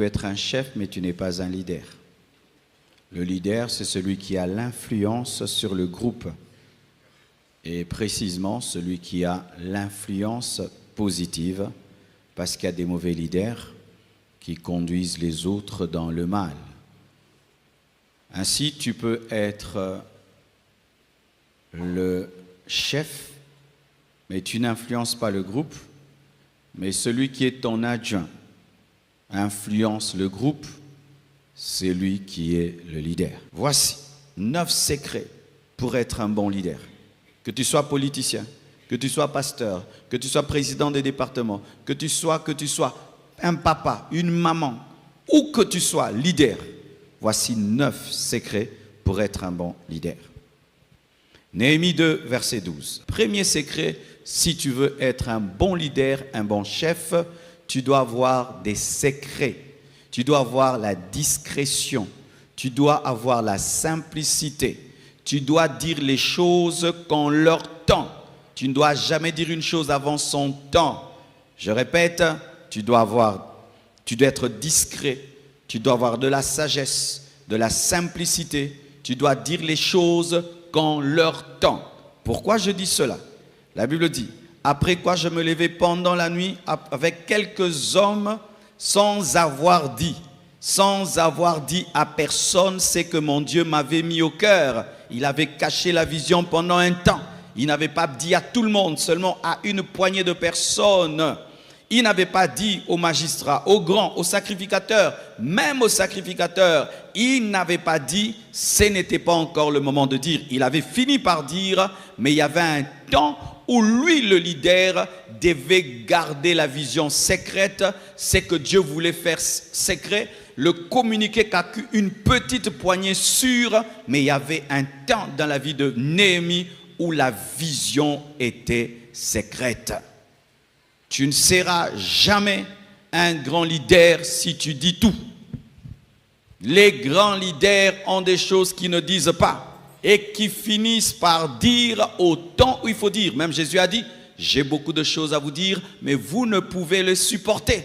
peux être un chef, mais tu n'es pas un leader. Le leader, c'est celui qui a l'influence sur le groupe. Et précisément, celui qui a l'influence positive, parce qu'il y a des mauvais leaders qui conduisent les autres dans le mal. Ainsi, tu peux être le chef, mais tu n'influences pas le groupe, mais celui qui est ton adjoint influence le groupe, c'est lui qui est le leader. Voici 9 secrets pour être un bon leader. Que tu sois politicien, que tu sois pasteur, que tu sois président des départements, que tu sois un papa, une maman, ou que tu sois leader. Voici 9 secrets pour être un bon leader. Néhémie 2, verset 12. Premier secret, si tu veux être un bon leader, un bon chef, tu dois avoir des secrets. Tu dois avoir la discrétion. Tu dois avoir la simplicité. Tu dois dire les choses qu'en leur temps. Tu ne dois jamais dire une chose avant son temps. Je répète, tu dois être discret. Tu dois avoir de la sagesse, de la simplicité. Tu dois dire les choses qu'en leur temps. Pourquoi je dis cela? La Bible dit, après quoi je me levai pendant la nuit avec quelques hommes sans avoir dit à personne ce que mon Dieu m'avait mis au cœur. Il avait caché la vision pendant un temps. Il n'avait pas dit à tout le monde, seulement à une poignée de personnes. Il n'avait pas dit aux magistrats, aux grands, aux sacrificateurs, même aux sacrificateurs. Il n'avait pas dit, ce n'était pas encore le moment de dire. Il avait fini par dire, mais il y avait un temps où lui, le leader, devait garder la vision secrète, c'est que Dieu voulait faire secret, le communiquer qu'à une petite poignée sûre, mais il y avait un temps dans la vie de Néhémie où la vision était secrète. Tu ne seras jamais un grand leader si tu dis tout. Les grands leaders ont des choses qu'ils ne disent pas et qui finissent par dire au temps où il faut dire. Même Jésus a dit, j'ai beaucoup de choses à vous dire, mais vous ne pouvez les supporter.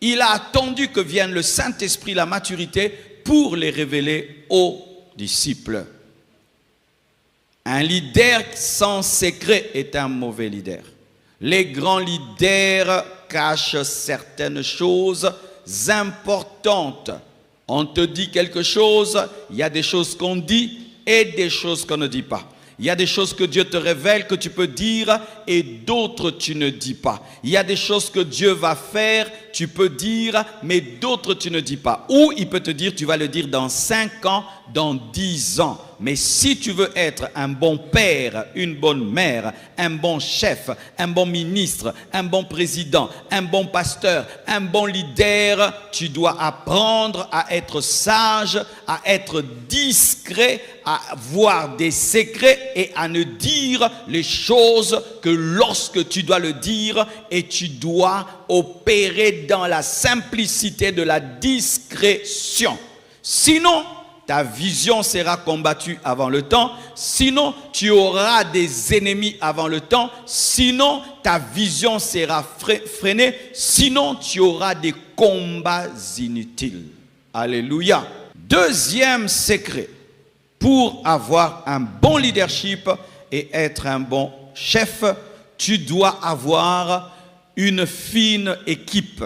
Il a attendu que vienne le Saint-Esprit, la maturité, pour les révéler aux disciples. Un leader sans secret est un mauvais leader. Les grands leaders cachent certaines choses importantes. On te dit quelque chose, il y a des choses qu'on dit et des choses qu'on ne dit pas. Il y a des choses que Dieu te révèle que tu peux dire et d'autres tu ne dis pas. Il y a des choses que Dieu va faire, tu peux dire, mais d'autres tu ne dis pas. Ou il peut te dire, tu vas le dire dans 5 ans, dans 10 ans. Mais si tu veux être un bon père, une bonne mère, un bon chef, un bon ministre, un bon président, un bon pasteur, un bon leader, tu dois apprendre à être sage, à être discret, à avoir des secrets et à ne dire les choses que lorsque tu dois le dire, et tu dois opérer dans la simplicité de la discrétion. Sinon, ta vision sera combattue avant le temps. Sinon, tu auras des ennemis avant le temps. Sinon, ta vision sera freinée. Sinon, tu auras des combats inutiles. Alléluia. Deuxième secret pour avoir un bon leadership et être un bon chef, tu dois avoir une fine équipe.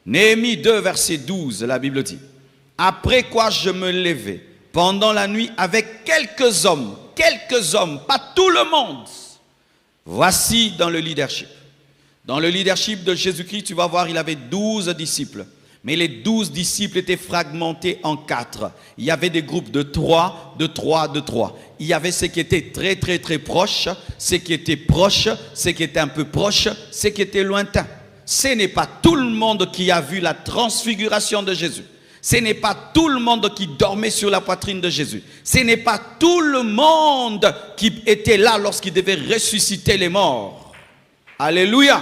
Néhémie 2, verset 12, la Bible dit, après quoi je me levai pendant la nuit avec quelques hommes, pas tout le monde. Voici dans le leadership. Dans le leadership de Jésus-Christ, tu vas voir, il avait 12 disciples. Mais les 12 disciples étaient fragmentés en 4. Il y avait des groupes de 3, de 3, de 3. Il y avait ceux qui étaient très, très, très proches, ceux qui étaient proches, ceux qui étaient un peu proches, ceux qui étaient lointains. Ce n'est pas tout le monde qui a vu la transfiguration de Jésus. Ce n'est pas tout le monde qui dormait sur la poitrine de Jésus. Ce n'est pas tout le monde qui était là lorsqu'il devait ressusciter les morts. Alléluia.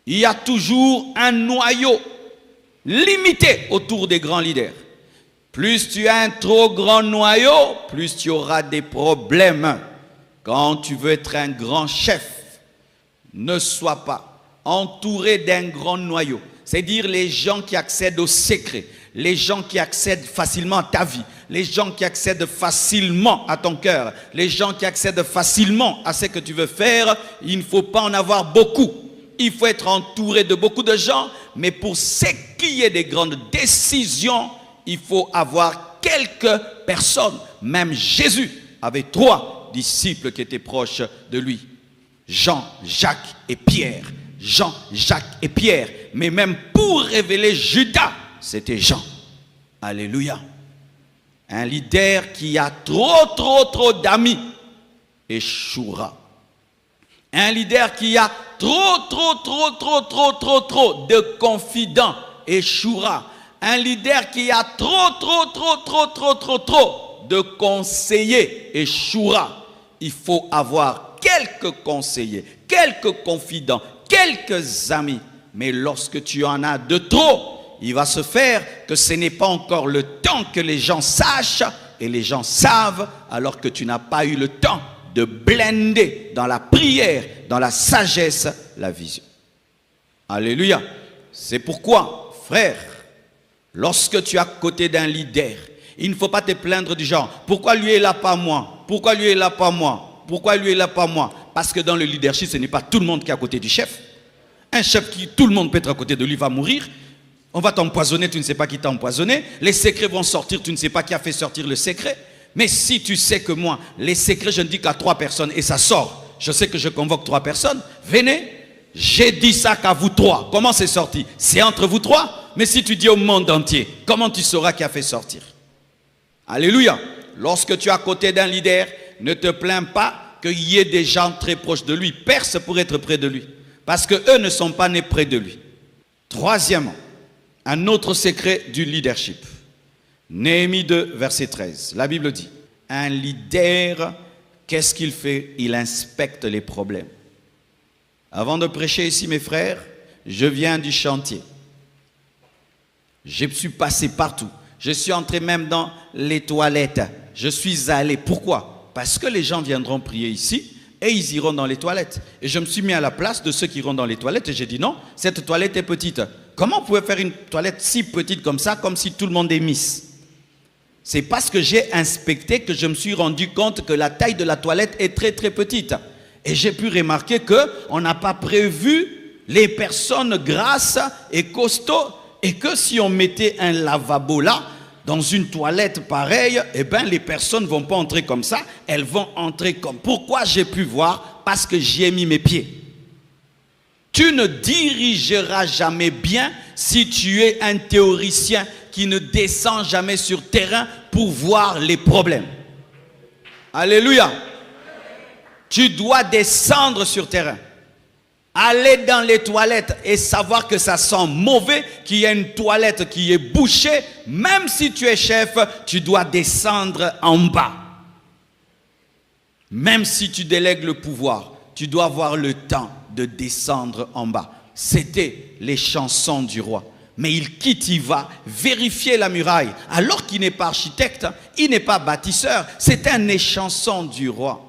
Il y a toujours un noyau limité autour des grands leaders. Plus tu as un trop grand noyau, plus tu auras des problèmes. Quand tu veux être un grand chef, ne sois pas entouré d'un grand noyau. C'est-à-dire les gens qui accèdent au secret, les gens qui accèdent facilement à ta vie, les gens qui accèdent facilement à ton cœur, les gens qui accèdent facilement à ce que tu veux faire. Il ne faut pas en avoir beaucoup. Il faut être entouré de beaucoup de gens, mais pour ce qui est des grandes décisions, il faut avoir quelques personnes. Même Jésus avait 3 disciples qui étaient proches de lui. Jean, Jacques et Pierre. Jean, Jacques et Pierre. Mais même pour révéler Judas, c'était Jean. Alléluia. Un leader qui a trop d'amis échouera. Un leader qui a trop de confidents échouera. Un leader qui a trop de conseillers échouera. Il faut avoir quelques conseillers, quelques confidents, quelques amis. Mais lorsque tu en as de trop, il va se faire que ce n'est pas encore le temps que les gens sachent et les gens savent alors que tu n'as pas eu le temps de blender dans la prière, dans la sagesse, la vision. Alléluia. C'est pourquoi, frère, lorsque tu es à côté d'un leader, il ne faut pas te plaindre du genre, pourquoi lui est là pas moi? Pourquoi lui est là pas moi? Pourquoi lui est là pas moi? Parce que dans le leadership, ce n'est pas tout le monde qui est à côté du chef. Un chef qui, tout le monde peut être à côté de lui, va mourir. On va t'empoisonner, tu ne sais pas qui t'a empoisonné. Les secrets vont sortir, tu ne sais pas qui a fait sortir le secret. Mais si tu sais que moi, les secrets, je ne dis qu'à 3 personnes et ça sort. Je sais que je convoque 3 personnes. Venez, j'ai dit ça qu'à vous 3. Comment c'est sorti? C'est entre vous 3. Mais si tu dis au monde entier, comment tu sauras qui a fait sortir? Alléluia. Lorsque tu es à côté d'un leader, ne te plains pas qu'il y ait des gens très proches de lui. Perce pour être près de lui. Parce qu'eux ne sont pas nés près de lui. Troisièmement, un autre secret du leadership. Néhémie 2, verset 13. La Bible dit, un leader, qu'est-ce qu'il fait? Il inspecte les problèmes. Avant de prêcher ici, mes frères, je viens du chantier. Je suis passé partout. Je suis entré même dans les toilettes. Je suis allé. Pourquoi? Parce que les gens viendront prier ici et ils iront dans les toilettes. Et je me suis mis à la place de ceux qui iront dans les toilettes et j'ai dit non, cette toilette est petite. Comment vous pouvez faire une toilette si petite comme ça, comme si tout le monde est Miss? C'est parce que j'ai inspecté que je me suis rendu compte que la taille de la toilette est très petite. Et j'ai pu remarquer qu'on n'a pas prévu les personnes grasses et costauds et que si on mettait un lavabo là, dans une toilette pareille, eh bien les personnes ne vont pas entrer comme ça, elles vont entrer comme... Pourquoi j'ai pu voir? Parce que j'y ai mis mes pieds. Tu ne dirigeras jamais bien si tu es un théoricien qui ne descend jamais sur terrain pour voir les problèmes. Alléluia. Tu dois descendre sur terrain. Aller dans les toilettes et savoir que ça sent mauvais, qu'il y a une toilette qui est bouchée, même si tu es chef, tu dois descendre en bas. Même si tu délègues le pouvoir, tu dois avoir le temps de descendre en bas. C'était les chansons du roi. Mais il quitte, il va vérifier la muraille. Alors qu'il n'est pas architecte, il n'est pas bâtisseur, c'est un échanson du roi.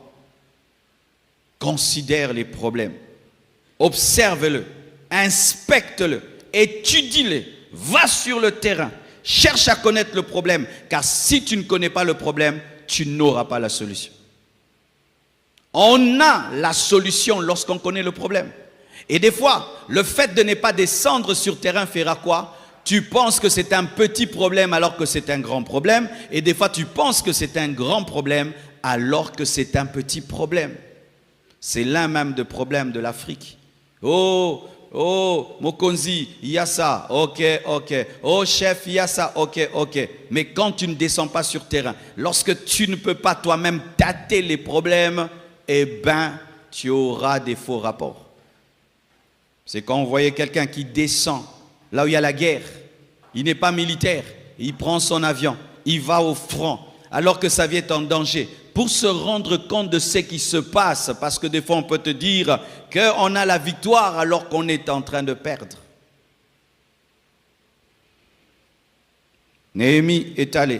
Considère les problèmes. Observe-le, inspecte-le, étudie-le, va sur le terrain, cherche à connaître le problème, car si tu ne connais pas le problème, tu n'auras pas la solution. On a la solution lorsqu'on connaît le problème. Et des fois, le fait de ne pas descendre sur terrain fera quoi? Tu penses que c'est un petit problème alors que c'est un grand problème, et des fois tu penses que c'est un grand problème alors que c'est un petit problème. C'est l'un même des problèmes de l'Afrique. Oh, Mokonzi, il y a ça, ok. Oh, chef, il y a ça, ok. Mais quand tu ne descends pas sur terrain, lorsque tu ne peux pas toi-même tâter les problèmes, eh bien, tu auras des faux rapports. C'est quand on voyait quelqu'un qui descend, là où il y a la guerre, il n'est pas militaire, il prend son avion, il va au front, alors que sa vie est en danger, pour se rendre compte de ce qui se passe, parce que des fois on peut te dire qu'on a la victoire alors qu'on est en train de perdre. Néhémie est allé.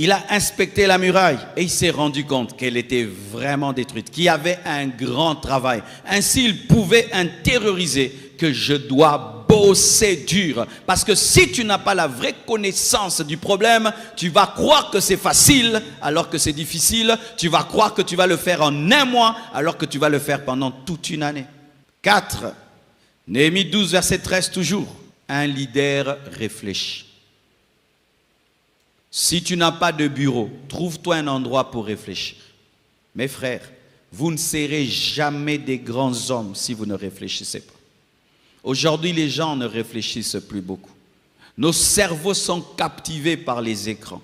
Il a inspecté la muraille et il s'est rendu compte qu'elle était vraiment détruite, qu'il y avait un grand travail. Ainsi, il pouvait intérioriser que je dois bosser dur. Parce que si tu n'as pas la vraie connaissance du problème, tu vas croire que c'est facile alors que c'est difficile. Tu vas croire que tu vas le faire en un mois alors que tu vas le faire pendant toute une année. 4. Néhémie 12, verset 13 toujours. Un leader réfléchit. Si tu n'as pas de bureau, trouve-toi un endroit pour réfléchir. Mes frères, vous ne serez jamais des grands hommes si vous ne réfléchissez pas. Aujourd'hui, les gens ne réfléchissent plus beaucoup. Nos cerveaux sont captivés par les écrans.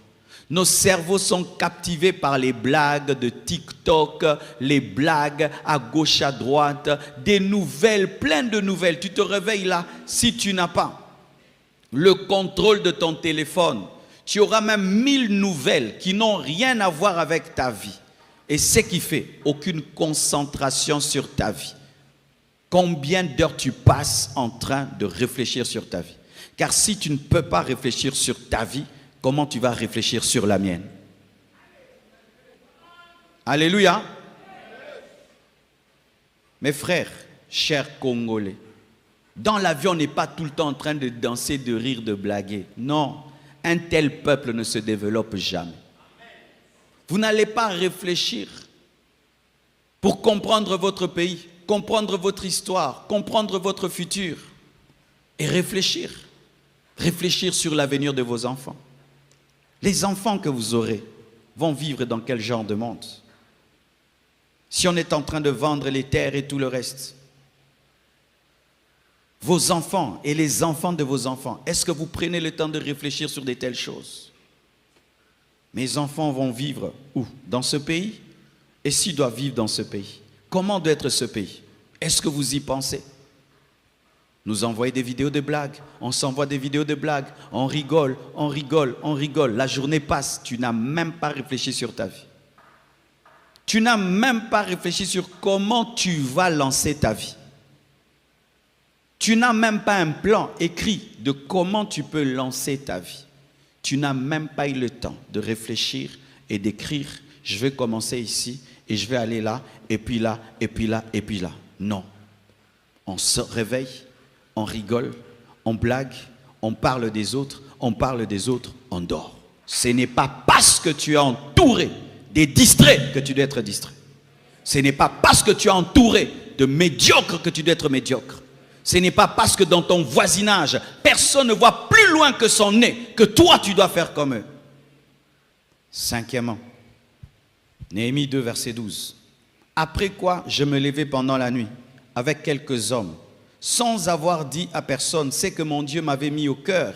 Nos cerveaux sont captivés par les blagues de TikTok, les blagues à gauche, à droite, des nouvelles, plein de nouvelles. Tu te réveilles là, si tu n'as pas le contrôle de ton téléphone, tu auras même 1000 nouvelles qui n'ont rien à voir avec ta vie. Et ce qui fait aucune concentration sur ta vie. Combien d'heures tu passes en train de réfléchir sur ta vie? Car si tu ne peux pas réfléchir sur ta vie, comment tu vas réfléchir sur la mienne? Alléluia. Mes frères, chers Congolais, dans la vie, on n'est pas tout le temps en train de danser, de rire, de blaguer. Non, un tel peuple ne se développe jamais. Vous n'allez pas réfléchir pour comprendre votre pays, comprendre votre histoire, comprendre votre futur et réfléchir. Réfléchir sur l'avenir de vos enfants. Les enfants que vous aurez vont vivre dans quel genre de monde? Si on est en train de vendre les terres et tout le reste, vos enfants et les enfants de vos enfants, est-ce que vous prenez le temps de réfléchir sur de telles choses? Mes enfants vont vivre où? Dans ce pays? Et s'ils doivent vivre dans ce pays, comment doit être ce pays? Est-ce que vous y pensez? Nous envoyons des vidéos de blagues, on s'envoie des vidéos de blagues, on rigole, on rigole, on rigole. La journée passe, tu n'as même pas réfléchi sur ta vie. Tu n'as même pas réfléchi sur comment tu vas lancer ta vie. Tu n'as même pas un plan écrit de comment tu peux lancer ta vie. Tu n'as même pas eu le temps de réfléchir et d'écrire, je vais commencer ici et je vais aller là, et puis là, et puis là, et puis là. Non. On se réveille, on rigole, on blague, on parle des autres, on dort. Ce n'est pas parce que tu es entouré des distraits que tu dois être distrait. Ce n'est pas parce que tu es entouré de médiocres que tu dois être médiocre. Ce n'est pas parce que dans ton voisinage, personne ne voit plus loin que son nez, que toi tu dois faire comme eux. Cinquièmement, Néhémie 2, verset 12. Après quoi, je me levai pendant la nuit avec quelques hommes, sans avoir dit à personne ce que mon Dieu m'avait mis au cœur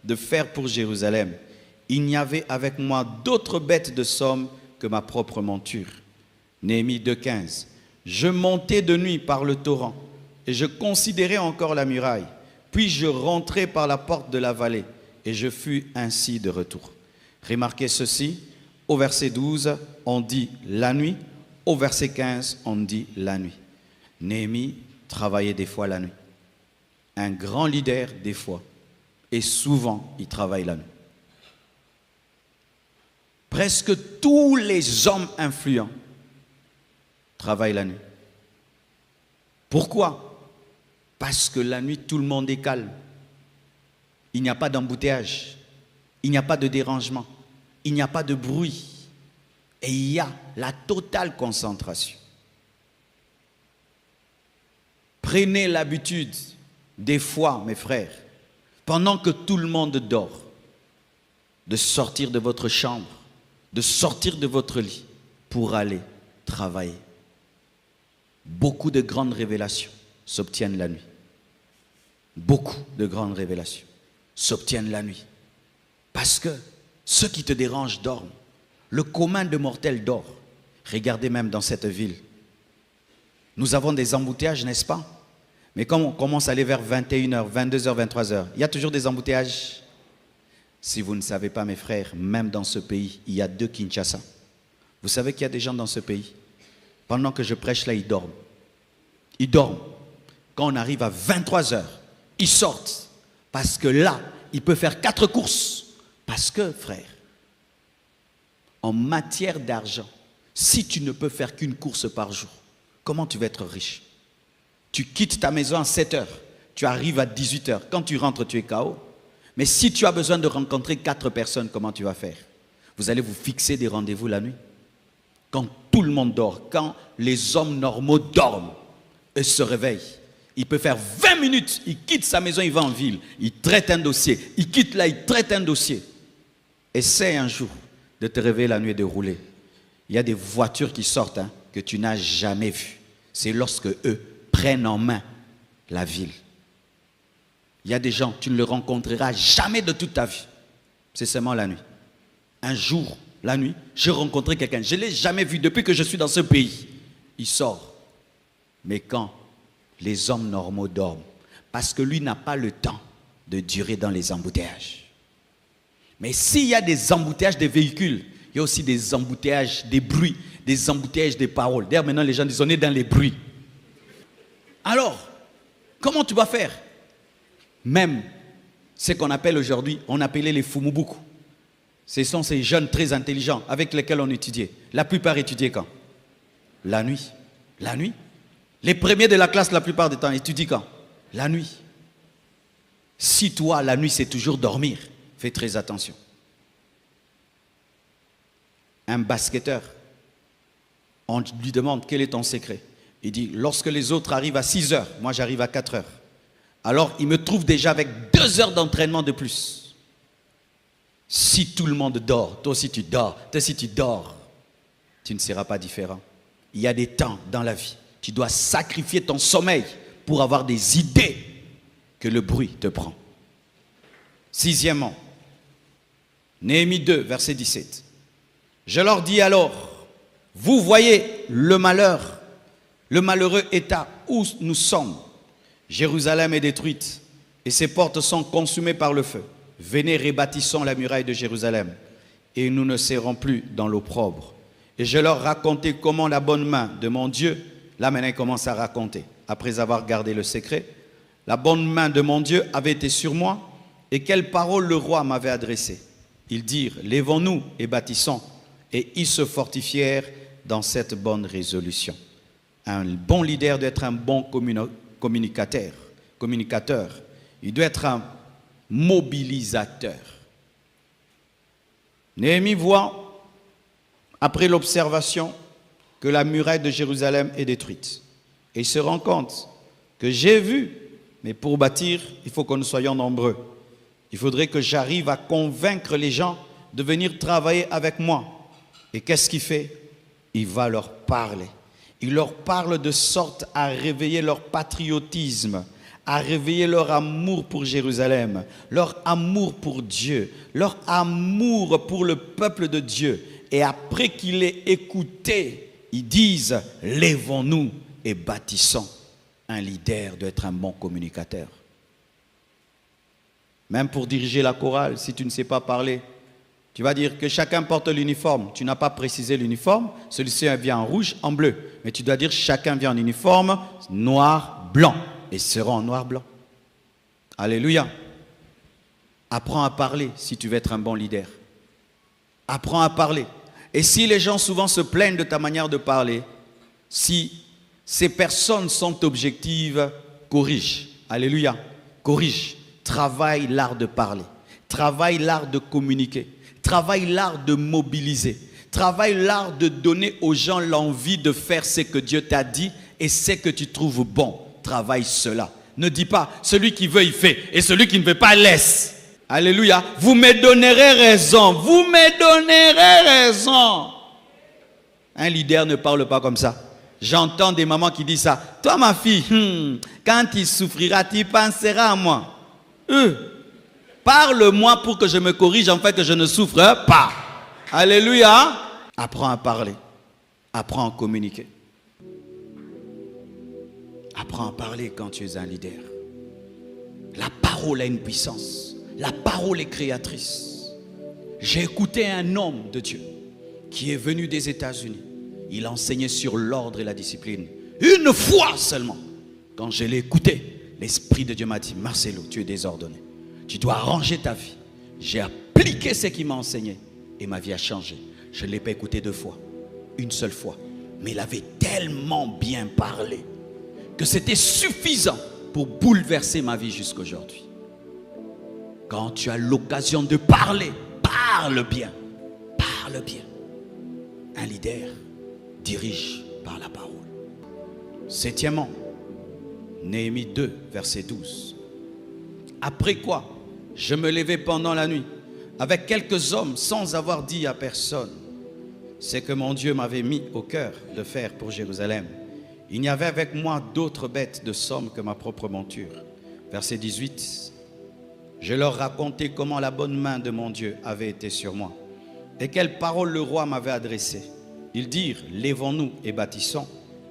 de faire pour Jérusalem. Il n'y avait avec moi d'autres bêtes de somme que ma propre monture. Néhémie 2, 15. Je montai de nuit par le torrent, et je considérai encore la muraille. Puis je rentrai par la porte de la vallée, et je fus ainsi de retour. Remarquez ceci, au verset 12, on dit la nuit, au verset 15, on dit la nuit. Néhémie travaillait des fois la nuit. Un grand leader des fois, et souvent il travaille la nuit. Presque tous les hommes influents travaillent la nuit. Pourquoi? Parce que la nuit, tout le monde est calme. Il n'y a pas d'embouteillage. Il n'y a pas de dérangement. Il n'y a pas de bruit. Et il y a la totale concentration. Prenez l'habitude, des fois, mes frères, pendant que tout le monde dort, de sortir de votre chambre, de sortir de votre lit pour aller travailler. Beaucoup de grandes révélations s'obtiennent la nuit. Beaucoup de grandes révélations s'obtiennent la nuit. Parce que ceux qui te dérangent dorment. Le commun de mortels dort. Regardez même dans cette ville. Nous avons des embouteillages, n'est-ce pas? Mais quand on commence à aller vers 21h, 22h, 23h, il y a toujours des embouteillages. Si vous ne savez pas, mes frères, même dans ce pays, il y a 2 Kinshasa. Vous savez qu'il y a des gens dans ce pays, pendant que je prêche là, ils dorment. Ils dorment. Quand on arrive à 23h, ils sortent. Parce que là, ils peuvent faire 4 courses. Parce que, frère, en matière d'argent, si tu ne peux faire qu'une course par jour, comment tu vas être riche? Tu quittes ta maison à 7 heures, tu arrives à 18 heures. Quand tu rentres, tu es KO. Mais si tu as besoin de rencontrer 4 personnes, comment tu vas faire? Vous allez vous fixer des rendez-vous la nuit. Quand tout le monde dort, quand les hommes normaux dorment et se réveillent, il peut faire 20 minutes, il quitte sa maison, il va en ville, il traite un dossier, il quitte là, il traite un dossier. Essaie un jour de te réveiller la nuit et de rouler. Il y a des voitures qui sortent que tu n'as jamais vues. C'est lorsque eux prennent en main la ville. Il y a des gens, tu ne les rencontreras jamais de toute ta vie. C'est seulement la nuit. Un jour, la nuit, j'ai rencontré quelqu'un. Je ne l'ai jamais vu depuis que je suis dans ce pays. Il sort. Mais quand les hommes normaux dorment, parce que lui n'a pas le temps de durer dans les embouteillages. Mais s'il y a des embouteillages des véhicules, il y a aussi des embouteillages des bruits, des embouteillages des paroles. D'ailleurs, maintenant, les gens disent, on est dans les bruits. Alors, comment tu vas faire? Même ce qu'on appelle aujourd'hui, on appelait les fumubuku. Ce sont ces jeunes très intelligents avec lesquels on étudiait. La plupart étudiaient quand? La nuit. La nuit. Les premiers de la classe, la plupart du temps, étudient quand? La nuit. Si toi, la nuit, c'est toujours dormir, fais très attention. Un basketteur, on lui demande quel est ton secret. Il dit, lorsque les autres arrivent à 6 heures, moi j'arrive à 4 heures. Alors, il me trouve déjà avec 2 heures d'entraînement de plus. Si tout le monde dort, toi aussi tu dors, toi aussi tu dors, tu ne seras pas différent. Il y a des temps dans la vie. Tu dois sacrifier ton sommeil pour avoir des idées que le bruit te prend. Sixièmement, Néhémie 2, verset 17. Je leur dis alors, vous voyez le malheureux état où nous sommes. Jérusalem est détruite et ses portes sont consumées par le feu. Venez, rebâtissons la muraille de Jérusalem et nous ne serons plus dans l'opprobre. Et je leur racontais comment la bonne main de mon Dieu, là maintenant il commence à raconter, après avoir gardé le secret, la bonne main de mon Dieu avait été sur moi et quelles paroles le roi m'avait adressées. Ils dirent, lèvons-nous et bâtissons. Et ils se fortifièrent dans cette bonne résolution. Un bon leader doit être un bon communicateur. Il doit être un mobilisateur. Néhémie voit, après l'observation, que la muraille de Jérusalem est détruite. Et il se rend compte que j'ai vu, mais pour bâtir, il faut que nous soyons nombreux. Il faudrait que j'arrive à convaincre les gens de venir travailler avec moi. Et qu'est-ce qu'il fait? Il va leur parler. Il leur parle de sorte à réveiller leur patriotisme, à réveiller leur amour pour Jérusalem, leur amour pour Dieu, leur amour pour le peuple de Dieu. Et après qu'il ait écouté, ils disent, lèvons-nous et bâtissons. Un leader doit être un bon communicateur. Même pour diriger la chorale, si tu ne sais pas parler, tu vas dire que chacun porte l'uniforme. Tu n'as pas précisé l'uniforme. Celui-ci vient en rouge, en bleu. Mais tu dois dire chacun vient en uniforme noir, blanc. Et seront en noir, blanc. Alléluia. Apprends à parler si tu veux être un bon leader. Apprends à parler. Et si les gens souvent se plaignent de ta manière de parler, si ces personnes sont objectives, corrige. Alléluia. Corrige. Travaille l'art de parler. Travaille l'art de communiquer. Travaille l'art de mobiliser. Travaille l'art de donner aux gens l'envie de faire ce que Dieu t'a dit et ce que tu trouves bon. Travaille cela. Ne dis pas, celui qui veut, il fait. Et celui qui ne veut pas, laisse. Alléluia. Vous me donnerez raison. Vous me donnerez raison. Un leader ne parle pas comme ça. J'entends des mamans qui disent ça. Toi, ma fille, quand tu souffriras, tu penseras à moi. Parle-moi pour que je me corrige, en fait, que je ne souffre pas. Alléluia. Apprends à parler. Apprends à communiquer. Apprends à parler quand tu es un leader. La parole a une puissance. La parole est créatrice. J'ai écouté un homme de Dieu qui est venu des États-Unis. Il enseignait sur l'ordre et la discipline. Une fois seulement. Quand je l'ai écouté, l'Esprit de Dieu m'a dit, Marcelo, tu es désordonné. Tu dois arranger ta vie. J'ai appliqué ce qu'il m'a enseigné et ma vie a changé. Je ne l'ai pas écouté 2 fois, une seule fois. Mais il avait tellement bien parlé que c'était suffisant pour bouleverser ma vie jusqu'aujourd'hui. Quand tu as l'occasion de parler, parle bien. Parle bien. Un leader dirige par la parole. 7e, Néhémie 2, verset 12. Après quoi, je me levai pendant la nuit avec quelques hommes sans avoir dit à personne ce que mon Dieu m'avait mis au cœur de faire pour Jérusalem. Il n'y avait avec moi d'autres bêtes de somme que ma propre monture. Verset 18. Je leur racontai comment la bonne main de mon Dieu avait été sur moi et quelles paroles le roi m'avait adressées. Ils dirent, lèvons-nous et bâtissons,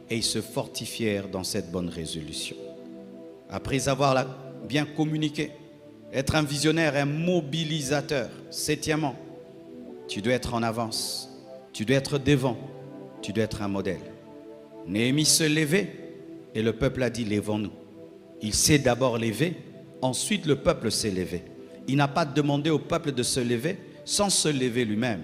et ils se fortifièrent dans cette bonne résolution. Après avoir bien communiqué, être un visionnaire, un mobilisateur. 7e, tu dois être en avance, tu dois être devant, tu dois être un modèle. Néhémie se levait et le peuple a dit, lèvons-nous. Il s'est d'abord levé, ensuite le peuple s'est levé. Il n'a pas demandé au peuple de se lever sans se lever lui-même.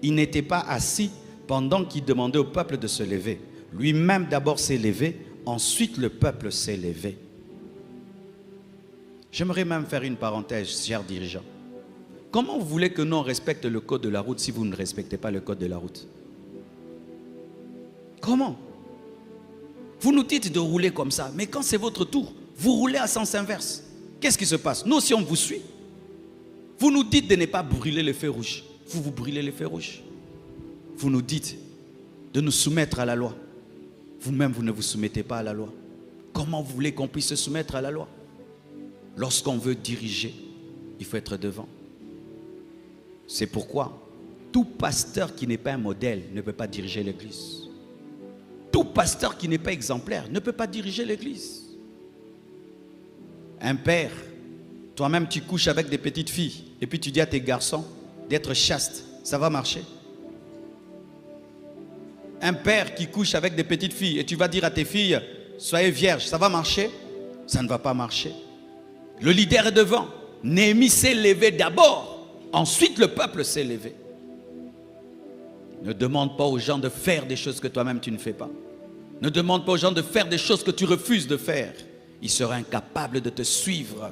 Il n'était pas assis pendant qu'il demandait au peuple de se lever. Lui-même d'abord s'est levé, ensuite le peuple s'est levé. J'aimerais même faire une parenthèse, chers dirigeants. Comment vous voulez que nous on respecte le code de la route si vous ne respectez pas le code de la route? Comment? Vous nous dites de rouler comme ça, mais quand c'est votre tour, vous roulez à sens inverse. Qu'est-ce qui se passe? Nous aussi on vous suit. Vous nous dites de ne pas brûler les feux rouges. Vous brûlez les feux rouges. Vous nous dites de nous soumettre à la loi. Vous-même, vous ne vous soumettez pas à la loi. Comment vous voulez qu'on puisse se soumettre à la loi? Lorsqu'on veut diriger, il faut être devant. C'est pourquoi tout pasteur qui n'est pas un modèle ne peut pas diriger l'église. Tout pasteur qui n'est pas exemplaire ne peut pas diriger l'église. Un père, toi-même tu couches avec des petites filles et puis tu dis à tes garçons d'être chastes, ça va marcher? Un père qui couche avec des petites filles et tu vas dire à tes filles, soyez vierges, ça va marcher? Ça ne va pas marcher. Le leader est devant. Néhémie s'est levé d'abord, ensuite le peuple s'est levé. Ne demande pas aux gens de faire des choses que toi-même tu ne fais pas. Ne demande pas aux gens de faire des choses que tu refuses de faire. Ils seraient incapables de te suivre.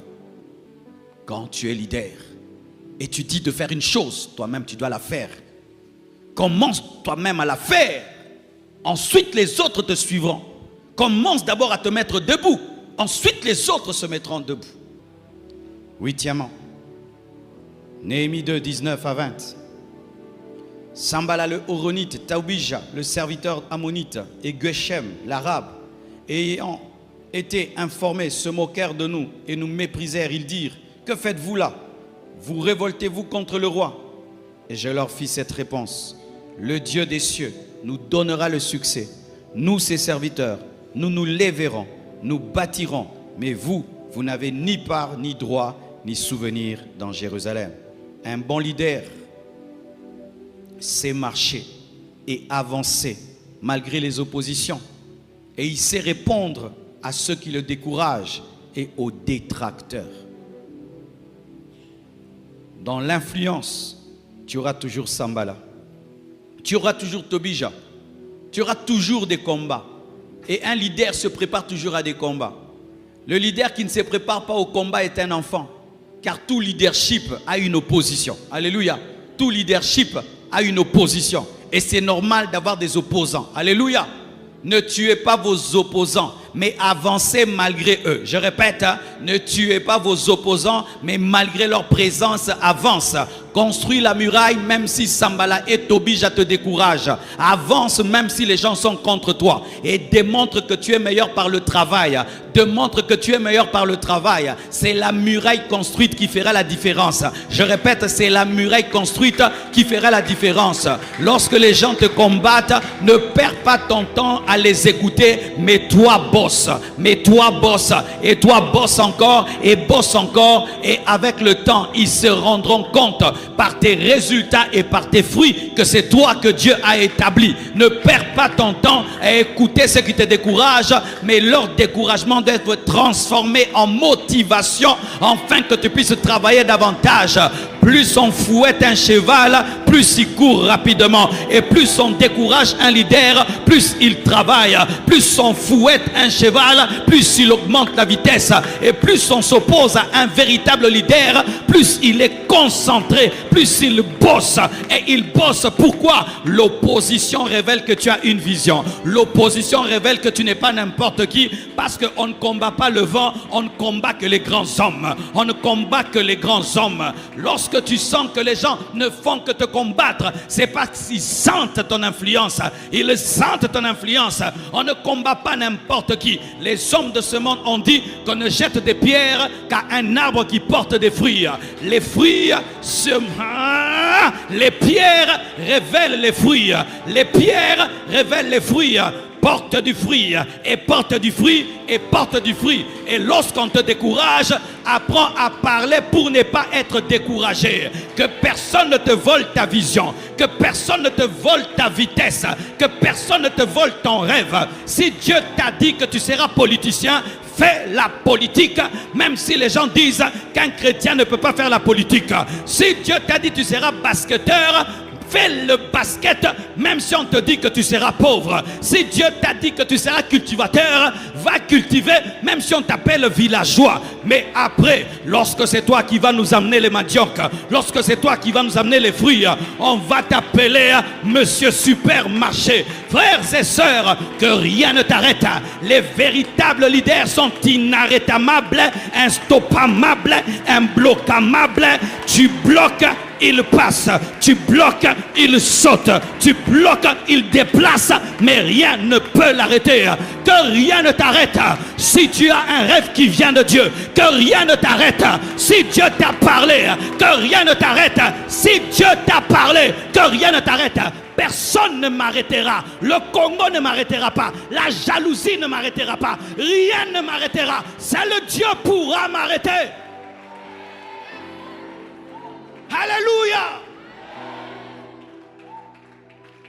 Quand tu es leader et tu dis de faire une chose, toi-même tu dois la faire. Commence toi-même à la faire. Ensuite les autres te suivront. Commence d'abord à te mettre debout. Ensuite les autres se mettront debout. 8e, Néhémie 2, 19 à 20. Sambala le Horonite, Taubija le serviteur ammonite et Geshem l'arabe, ayant été informés, se moquèrent de nous et nous méprisèrent. Ils dirent, que faites-vous là? Vous révoltez-vous contre le roi? Et je leur fis cette réponse, le Dieu des cieux nous donnera le succès. Nous, ses serviteurs, nous nous lèverons, nous bâtirons, mais vous, vous n'avez ni part, ni droit, ni souvenir dans Jérusalem. Un bon leader sait marcher et avancer malgré les oppositions. Et il sait répondre à ceux qui le découragent et aux détracteurs. Dans l'influence, tu auras toujours Sambala. Tu auras toujours Tobija. Tu auras toujours des combats. Et un leader se prépare toujours à des combats. Le leader qui ne se prépare pas au combat est un enfant. Car tout leadership a une opposition. Alléluia. Tout leadership a une opposition. Et c'est normal d'avoir des opposants. Alléluia. Ne tuez pas vos opposants, mais avancez malgré eux. Je répète, ne tuez pas vos opposants, mais malgré leur présence, avance. Construis la muraille même si Sambala et Tobija te découragent. Avance même si les gens sont contre toi. Et démontre que tu es meilleur par le travail. Démontre que tu es meilleur par le travail. C'est la muraille construite qui fera la différence. Je répète, c'est la muraille construite qui fera la différence. Lorsque les gens te combattent, ne perds pas ton temps à les écouter, mais toi bosse. Mais toi bosse. Et toi bosse encore et bosse encore. Et avec le temps, ils se rendront compte par tes résultats et par tes fruits que c'est toi que Dieu a établi. Ne perds pas ton temps à écouter ceux qui te découragent, mais leur découragement doit être transformé en motivation afin que tu puisses travailler davantage. Plus on fouette un cheval, plus il court rapidement. Et plus on décourage un leader, plus il travaille. Plus on fouette un cheval, plus il augmente la vitesse. Et plus on s'oppose à un véritable leader, plus il est concentré, plus il bosse. Et il bosse. Pourquoi? L'opposition révèle que tu as une vision. L'opposition révèle que tu n'es pas n'importe qui, parce qu'on ne combat pas le vent, on ne combat que les grands hommes. On ne combat que les grands hommes. Lorsque tu sens que les gens ne font que te combattre, c'est parce qu'ils sentent ton influence. Ils sentent ton influence. On ne combat pas n'importe qui. Les hommes de ce monde ont dit qu'on ne jette des pierres qu'à un arbre qui porte des fruits. Les fruits, les pierres révèlent les fruits. Les pierres révèlent les fruits. Porte du fruit et porte du fruit et porte du fruit. Et lorsqu'on te décourage, apprends à parler pour ne pas être découragé. Que personne ne te vole ta vision, que personne ne te vole ta vitesse, que personne ne te vole ton rêve. Si Dieu t'a dit que tu seras politicien, fais la politique, même si les gens disent qu'un chrétien ne peut pas faire la politique. Si Dieu t'a dit que tu seras basketteur, fais le basket, même si on te dit que tu seras pauvre. Si Dieu t'a dit que tu seras cultivateur, va cultiver, même si on t'appelle villageois. Mais après, lorsque c'est toi qui vas nous amener les maniocs, lorsque c'est toi qui vas nous amener les fruits, on va t'appeler Monsieur Supermarché. Frères et sœurs, que rien ne t'arrête. Les véritables leaders sont inarrêtables, instoppables, imbloquamables. Tu bloques, il passe. Tu bloques, il saute. Tu bloques, il déplace. Mais rien ne peut l'arrêter. Que rien ne t'arrête. Si tu as un rêve qui vient de Dieu, que rien ne t'arrête. Si Dieu t'a parlé, que rien ne t'arrête. Si Dieu t'a parlé, que rien ne t'arrête. Personne ne m'arrêtera. Le Congo ne m'arrêtera pas. La jalousie ne m'arrêtera pas. Rien ne m'arrêtera. Seul Dieu pourra m'arrêter. Alléluia.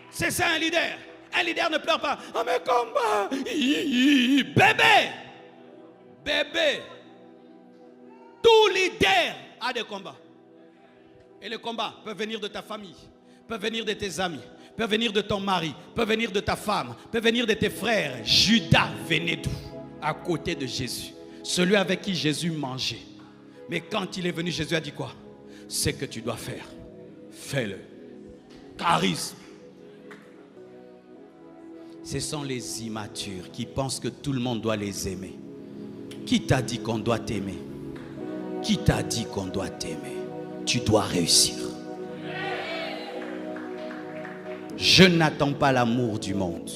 C'est ça un leader. Un leader ne pleure pas. Oh mais combat. Bébé. Bébé. Tout leader a des combats. Et les combats peuvent venir de ta famille, peuvent venir de tes amis, peuvent venir de ton mari, peuvent venir de ta femme, peuvent venir de tes frères. Judas venait d'où? À côté de Jésus. Celui avec qui Jésus mangeait. Mais quand il est venu, Jésus a dit quoi? Ce que tu dois faire, fais-le. Charisme. Ce sont les immatures qui pensent que tout le monde doit les aimer. Qui t'a dit qu'on doit t'aimer? Qui t'a dit qu'on doit t'aimer? Tu dois réussir. Je n'attends pas l'amour du monde,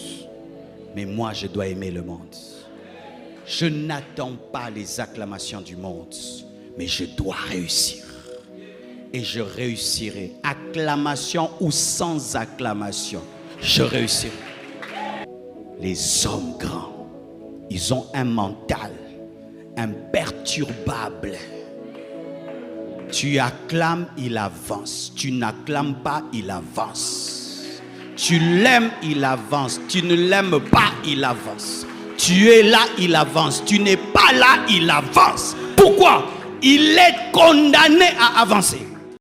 mais moi je dois aimer le monde. Je n'attends pas les acclamations du monde, mais je dois réussir. Et je réussirai. Acclamation ou sans acclamation, je réussirai. Les hommes grands, ils ont un mental imperturbable. Tu acclames, il avance. Tu n'acclames pas, il avance. Tu l'aimes, il avance. Tu ne l'aimes pas, il avance. Tu es là, il avance. Tu n'es pas là, il avance. Pourquoi? Il est condamné à avancer.